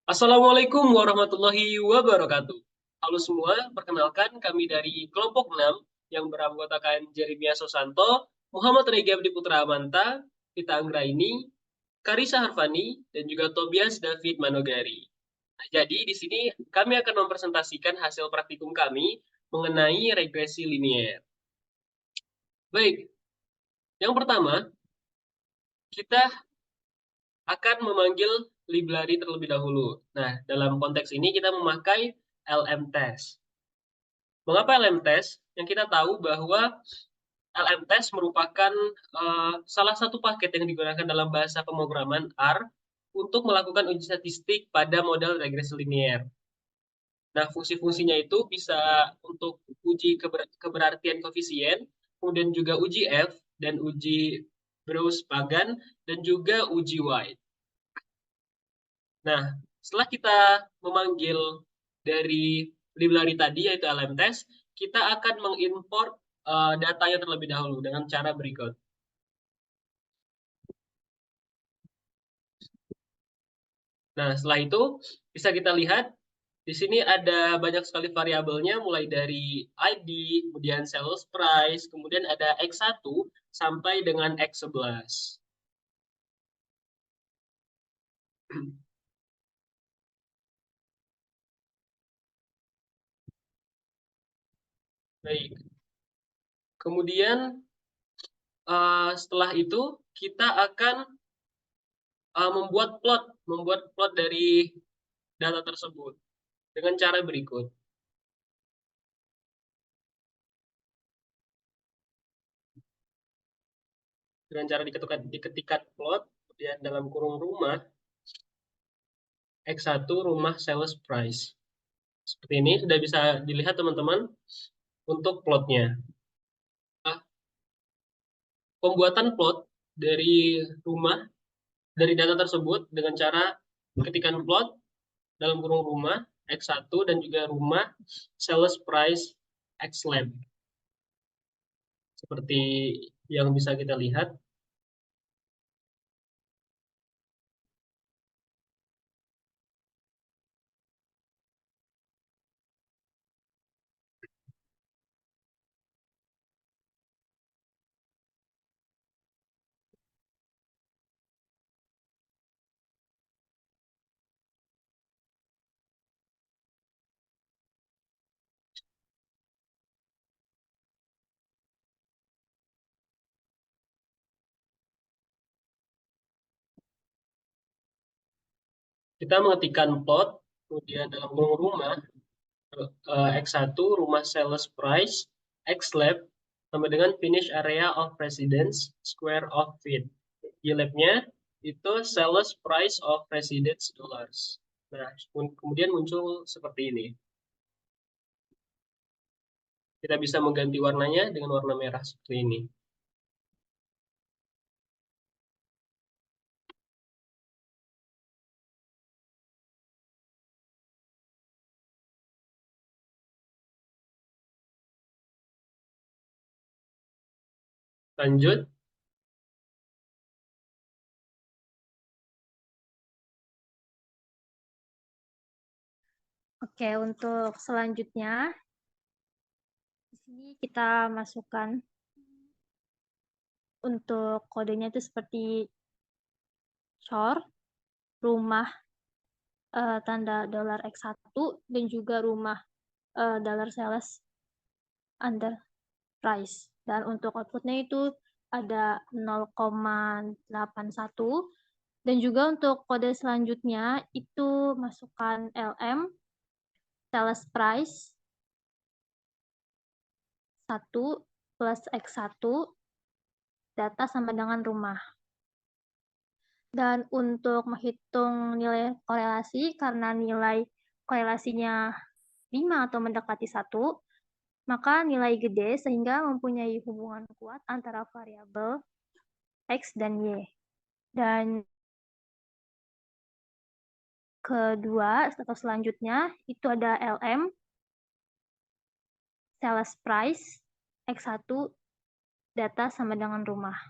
Assalamualaikum warahmatullahi wabarakatuh. Halo semua, perkenalkan kami dari kelompok 6 yang beranggotakan Jeremia Sosanto, Muhammad Rega Abdi Putra Amanta, Tita Anggraini, Karisa Harfani, dan juga Tobias David Manogari. Nah, jadi di sini kami akan mempresentasikan hasil praktikum kami mengenai regresi linier. Baik, yang pertama, kita akan memanggil library terlebih dahulu. Nah, dalam konteks ini kita memakai LM test. Mengapa LM test? Yang kita tahu bahwa LM test merupakan salah satu paket yang digunakan dalam bahasa pemrograman R untuk melakukan uji statistik pada model regresi linier. Nah, fungsi-fungsinya itu bisa untuk uji keberartian koefisien, kemudian juga uji F, dan uji Brous-Pagan, dan juga uji White. Nah, setelah kita memanggil dari library tadi, yaitu LMTest, kita akan mengimport datanya terlebih dahulu dengan cara berikut. Nah, setelah itu bisa kita lihat di sini ada banyak sekali variabelnya, mulai dari ID, kemudian sales price, kemudian ada X1 sampai dengan X11. Baik. Kemudian setelah itu kita akan membuat plot dari data tersebut dengan cara berikut. Dengan cara diketikkan plot, kemudian dalam kurung rumah, X1 rumah sales price. Seperti ini sudah bisa dilihat teman-teman untuk plotnya. Nah, pembuatan plot dari rumah, dari data tersebut dengan cara ketikkan plot dalam kurung rumah, X1 dan juga rumah sales price X lab. Seperti yang bisa kita lihat. Kita mengetikkan plot, kemudian dalam kurung rumah, X1 rumah sales price, X lab, sama dengan finish area of residence, square of feet. Y labnya itu sales price of residence dollars. Nah, kemudian muncul seperti ini. Kita bisa mengganti warnanya dengan warna merah seperti ini. Lanjut. Oke, untuk selanjutnya di sini kita masukkan untuk kodenya itu seperti chor, rumah tanda dolar X1 dan juga rumah dollar sales under price. Dan untuk outputnya itu ada 0,81 dan juga untuk kode selanjutnya itu masukkan LM sales price 1 plus X1 data sama dengan rumah. Dan untuk menghitung nilai korelasi, karena nilai korelasinya 5 atau mendekati 1, maka nilai gede sehingga mempunyai hubungan kuat antara variabel X dan Y. Dan kedua, atau selanjutnya, itu ada LM, sales price, X1, data sama dengan rumah.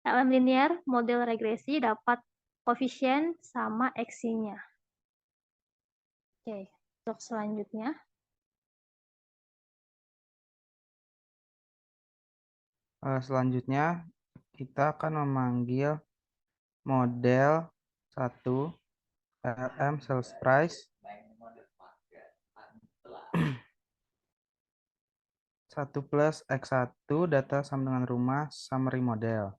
LM linear model regresi dapat koefisien sama X-nya. Oke, untuk selanjutnya. Selanjutnya, kita akan memanggil model 1 LM sales price 1 plus X1 data sama dengan rumah summary model.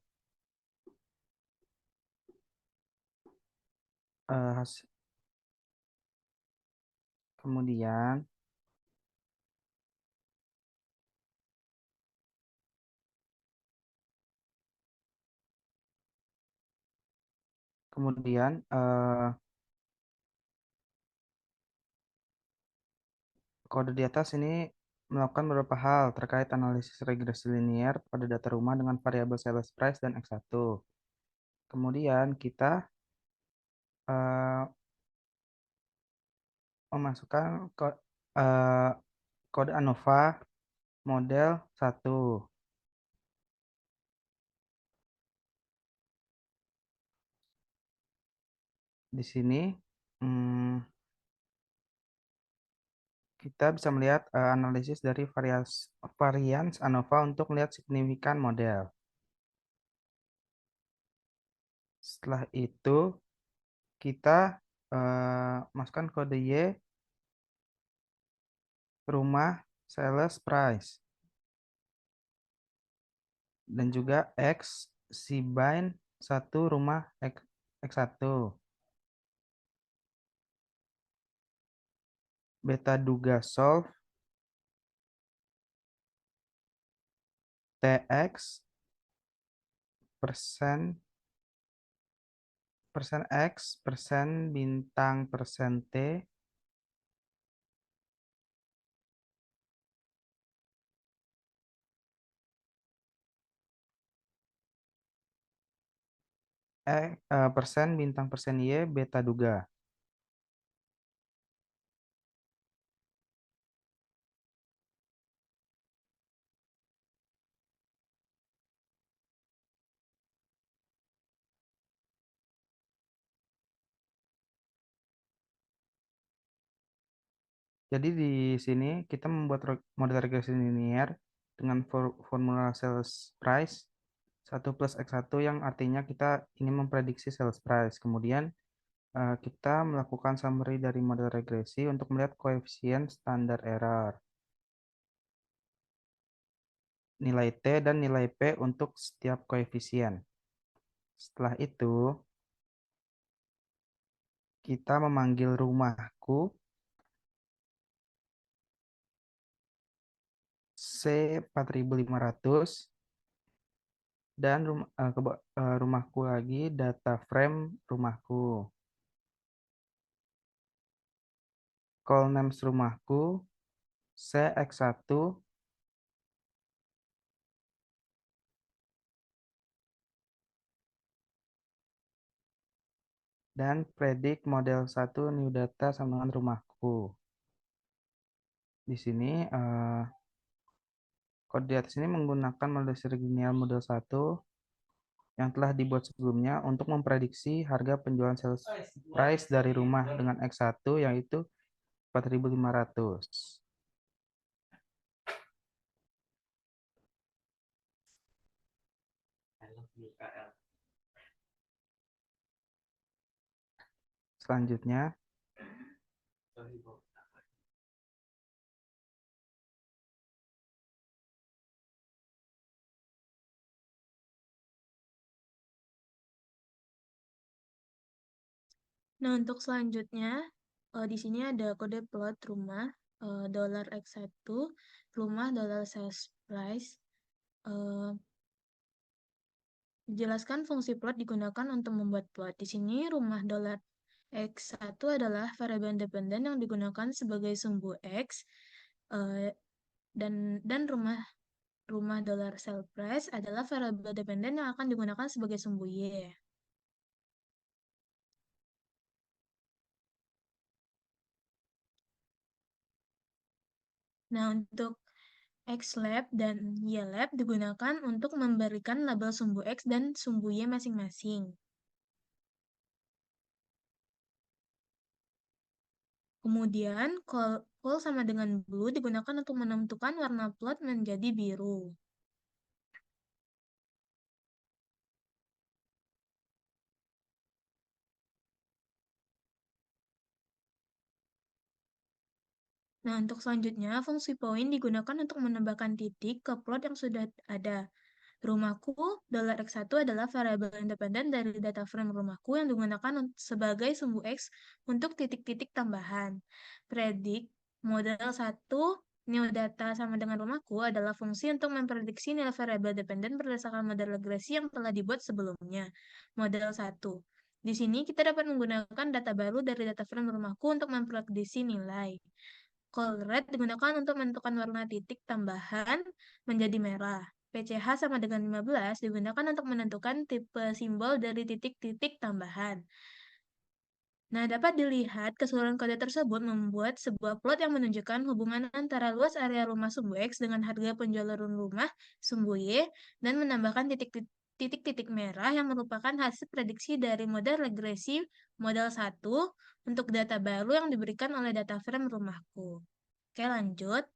Kemudian kode di atas ini melakukan beberapa hal terkait analisis regresi linier pada data rumah dengan variabel sales price dan X1. Kemudian kita eh, memasukkan kode ANOVA model 1. Di sini kita bisa melihat analisis dari varians ANOVA untuk melihat signifikan model. Setelah itu kita masukkan kode Y rumah sales price dan juga X bind 1 rumah X1. Beta duga solve TX persen X persen bintang persen T persen bintang persen Y beta duga. Jadi di sini kita membuat model regresi linear dengan formula sales price 1 plus X1 yang artinya kita ingin memprediksi sales price. Kemudian kita melakukan summary dari model regresi untuk melihat koefisien standar error, nilai T dan nilai P untuk setiap koefisien. Setelah itu, kita memanggil rumahku C4500 dan rumahku lagi data frame rumahku. Call names rumahku CX1 dan predict model 1 new data sama dengan rumahku. Di sini kode di atas ini menggunakan model linear model 1 yang telah dibuat sebelumnya untuk memprediksi harga penjualan sales price dari rumah dengan X1 yaitu 4.500. Selanjutnya, Nah, untuk selanjutnya, di sini ada kode plot rumah dollar $X1, rumah dollar sales price. Jelaskan fungsi plot digunakan untuk membuat plot. Di sini rumah dollar X1 adalah variabel independen yang digunakan sebagai sumbu X dan rumah dollar sale price adalah variabel dependen yang akan digunakan sebagai sumbu Y. Nah, untuk X-lab dan Y-lab digunakan untuk memberikan label sumbu X dan sumbu Y masing-masing. Kemudian, col sama dengan blue digunakan untuk menentukan warna plot menjadi biru. Nah, untuk selanjutnya, fungsi point digunakan untuk menambahkan titik ke plot yang sudah ada. Rumahku $X1 adalah variabel independen dari data frame rumahku yang digunakan sebagai sumbu X untuk titik-titik tambahan. Predik model 1 neodata sama dengan rumahku adalah fungsi untuk memprediksi nilai variabel dependen berdasarkan model regresi yang telah dibuat sebelumnya. Model 1. Di sini kita dapat menggunakan data baru dari data frame rumahku untuk memprediksi nilai. Call red digunakan untuk menentukan warna titik tambahan menjadi merah. PCH sama dengan 15 digunakan untuk menentukan tipe simbol dari titik-titik tambahan. Nah, dapat dilihat keseluruhan kode tersebut membuat sebuah plot yang menunjukkan hubungan antara luas area rumah sumbu X dengan harga penjualan rumah sumbu Y dan menambahkan titik-titik merah yang merupakan hasil prediksi dari model regresi model 1 untuk data baru yang diberikan oleh data frame rumahku. Oke, lanjut.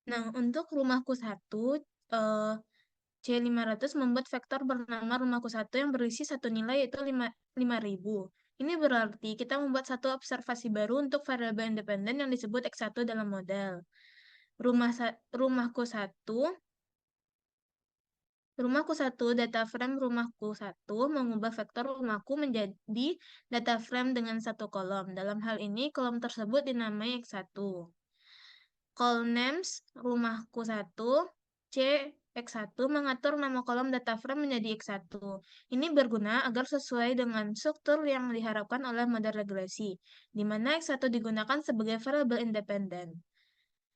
Nah, untuk rumahku satu, eh, C500 membuat vektor bernama rumahku satu yang berisi satu nilai yaitu 5.000. Ini berarti kita membuat satu observasi baru untuk variabel independen yang disebut X1 dalam model. Rumahku satu, data frame rumahku satu mengubah vektor rumahku menjadi data frame dengan satu kolom. Dalam hal ini, kolom tersebut dinamai X1. Call names rumahku 1, C, X1 mengatur nama kolom data frame menjadi X1. Ini berguna agar sesuai dengan struktur yang diharapkan oleh model regresi, di mana X1 digunakan sebagai variabel independen.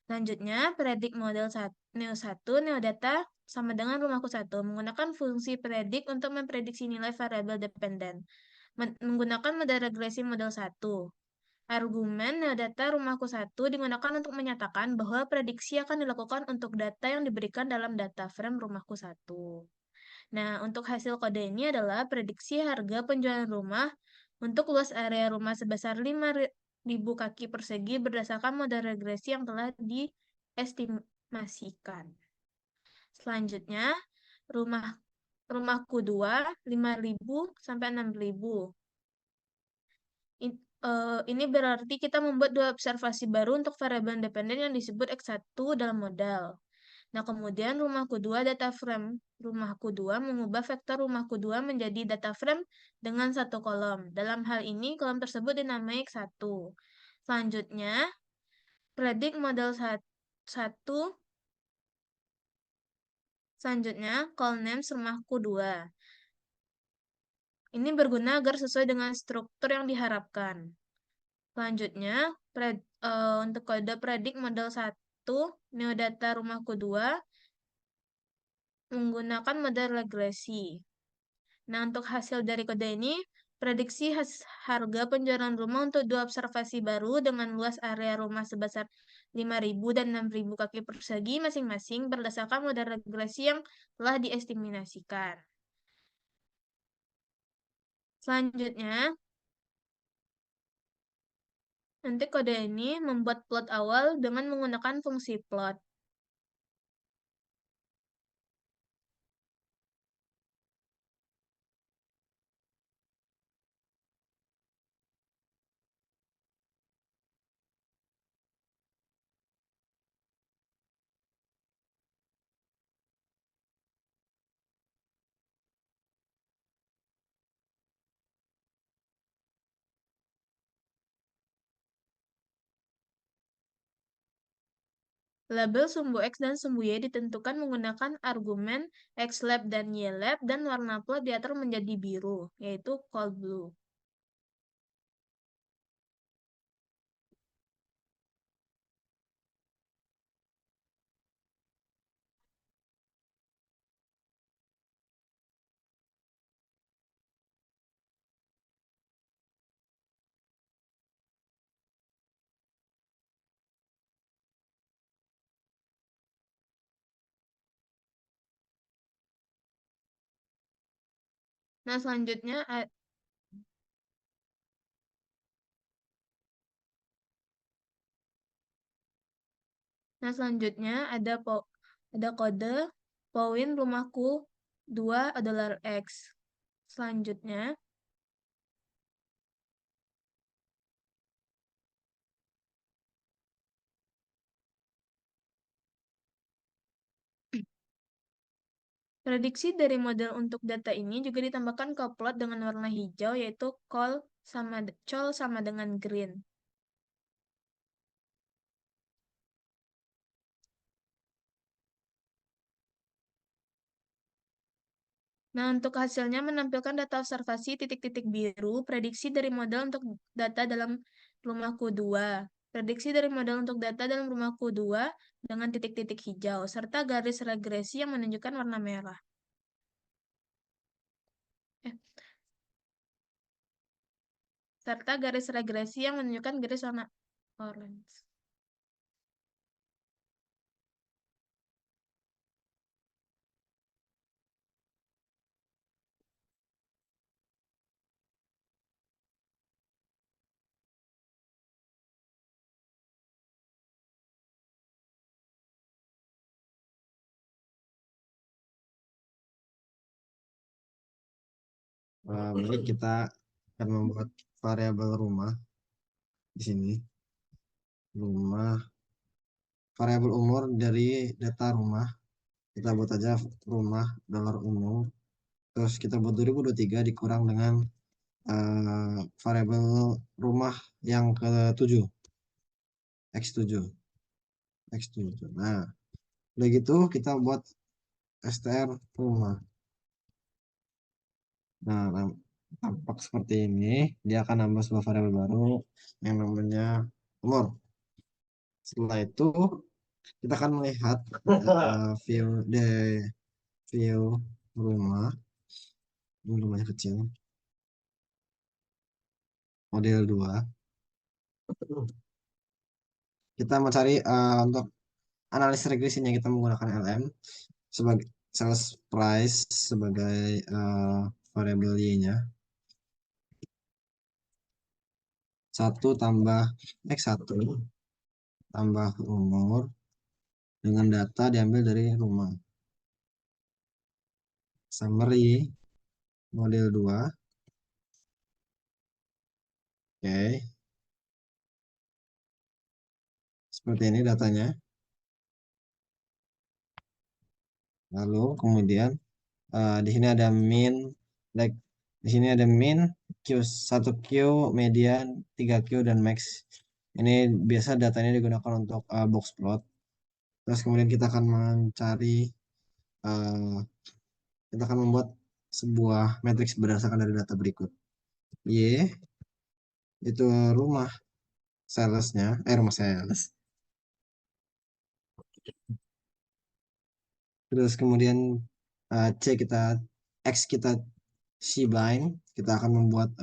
Selanjutnya, predik model neodata sama dengan rumahku 1 menggunakan fungsi predik untuk memprediksi nilai variabel dependen. Menggunakan model regresi model 1. Argumen data rumahku satu digunakan untuk menyatakan bahwa prediksi akan dilakukan untuk data yang diberikan dalam data frame rumahku satu. Nah, untuk hasil kode ini adalah prediksi harga penjualan rumah untuk luas area rumah sebesar 5.000 kaki persegi berdasarkan model regresi yang telah diestimasikan. Selanjutnya, rumahku 2, 5.000 sampai 6.000. Ini berarti kita membuat dua observasi baru untuk variabel independen yang disebut X1 dalam modal. Nah, kemudian rumahku 2 data frame. Rumahku 2 mengubah vektor rumahku 2 menjadi data frame dengan satu kolom. Dalam hal ini, kolom tersebut dinamai X1. Selanjutnya, predik model 1. Selanjutnya, call names rumahku 2. Ini berguna agar sesuai dengan struktur yang diharapkan. Selanjutnya, untuk kode predik model 1, neodata rumahku 2, menggunakan model regresi. Nah, untuk hasil dari kode ini, prediksi harga penjualan rumah untuk dua observasi baru dengan luas area rumah sebesar 5.000 dan 6.000 kaki persegi masing-masing berdasarkan model regresi yang telah diestimasikan. Selanjutnya, nanti kode ini membuat plot awal dengan menggunakan fungsi plot. Label sumbu X dan sumbu Y ditentukan menggunakan argumen XLab dan YLab dan warna plot diatur menjadi biru, yaitu cold blue. Nah, selanjutnya ada kode poin rumahku 2 $X. Selanjutnya prediksi dari model untuk data ini juga ditambahkan ke plot dengan warna hijau, yaitu col sama dengan green. Nah, untuk hasilnya menampilkan data observasi titik-titik biru, prediksi dari model untuk data dalam rumahku 2, prediksi dari model untuk data dalam rumahku 2 dengan titik-titik hijau, serta garis regresi yang menunjukkan warna merah. Serta garis regresi yang menunjukkan garis warna orange. Baik, kita akan membuat variabel rumah di sini. Rumah, variabel umur dari data rumah. Kita buat aja rumah $umur. Terus kita buat 2023 dikurang dengan variabel rumah yang ke-7. X7. Nah, udah gitu kita buat str rumah. Nah, tampak seperti ini. Dia akan nambah sebuah variabel baru yang namanya umur. Setelah itu kita akan melihat view rumah. Ini rumahnya kecil. Model 2. Kita mencari untuk analis regresinya kita menggunakan LM sebagai sales price sebagai variabel Y-nya. 1 tambah X1 tambah umur dengan data diambil dari rumah. Summary model 2. Oke. Seperti ini datanya. Lalu kemudian di sini ada min, di sini ada min, Q, 1Q, median, 3Q, dan max. Ini biasa datanya digunakan untuk box plot. Terus kemudian kita akan mencari, kita akan membuat sebuah matriks berdasarkan dari data berikut. Y, itu rumah salesnya, rumah sales. Terus kemudian X kita C-bind, kita akan membuat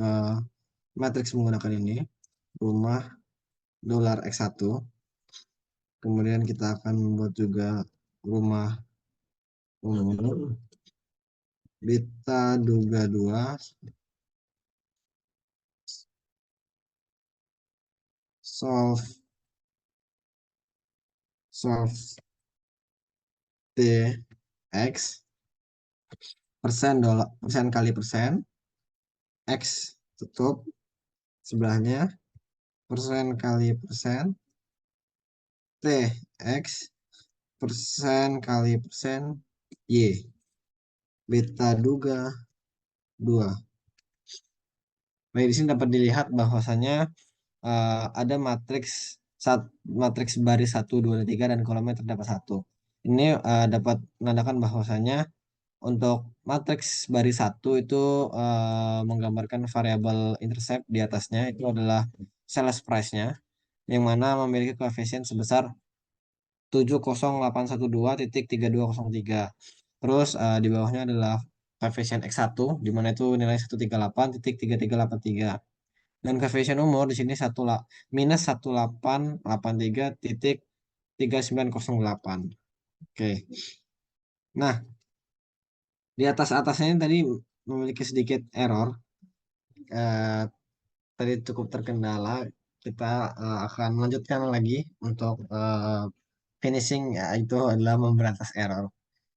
matriks menggunakan ini, rumah $X1. Kemudian kita akan membuat juga rumah umur beta duga 2 solve TX persen kali persen, X tutup sebelahnya, persen kali persen, TX persen kali persen, Y beta duga 2. Baik, di sini dapat dilihat bahwasanya ada matriks matriks baris 1, 2, dan 3 dan kolomnya terdapat 1. Ini dapat menandakan bahwasanya untuk matriks baris 1 itu menggambarkan variabel intercept di atasnya itu adalah sales price-nya yang mana memiliki koefisien sebesar 70812.3203. Terus di bawahnya adalah koefisien X1 di mana itu nilai 138.3383. Dan koefisien umur di sini minus 1883.3908. Oke. Nah, di atasnya ini tadi memiliki sedikit error. Tadi cukup terkendala. Kita akan melanjutkan lagi untuk finishing, itu adalah memberantas error.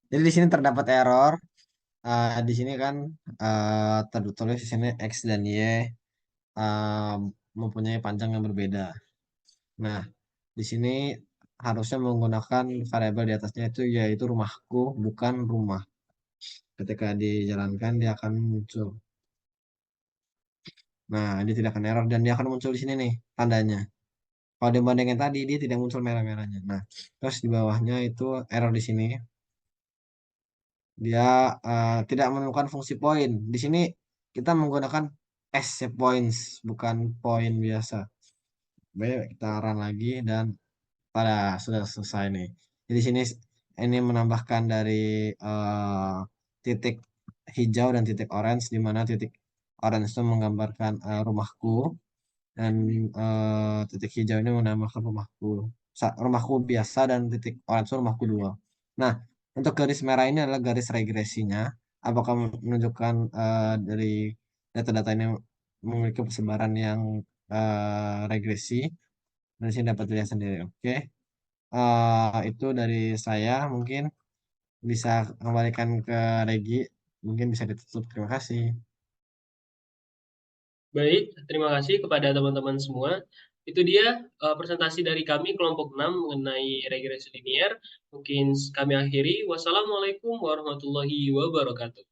Jadi di sini terdapat error. Di sini kan tertulis di sini X dan Y mempunyai panjang yang berbeda. Nah, di sini harusnya menggunakan variabel di atasnya itu yaitu rumahku, bukan rumah. Ketika dijalankan dia akan muncul. Nah, dia tidak akan error dan dia akan muncul di sini nih tandanya. Kalau dibandingin tadi dia tidak muncul merah-merahnya. Nah, terus di bawahnya itu error di sini. Dia tidak menemukan fungsi poin. Di sini kita menggunakan S points, bukan poin biasa. Baik, kita run lagi dan sudah selesai nih. Jadi sini ini menambahkan dari titik hijau dan titik orange, di mana titik orange itu menggambarkan rumahku dan titik hijau ini menambahkan rumahku biasa dan titik orange rumahku 2. Nah, untuk garis merah ini adalah garis regresinya. Apakah menunjukkan dari data-data ini memiliki persebaran yang regresi? Dan sini dapat dilihat sendiri. Oke. Itu dari saya, mungkin bisa kembalikan ke Regi, mungkin bisa ditutup. Terima kasih. Baik, terima kasih kepada teman-teman semua. Itu dia presentasi dari kami kelompok 6 mengenai regresi linier. Mungkin kami akhiri. Wassalamualaikum warahmatullahi wabarakatuh.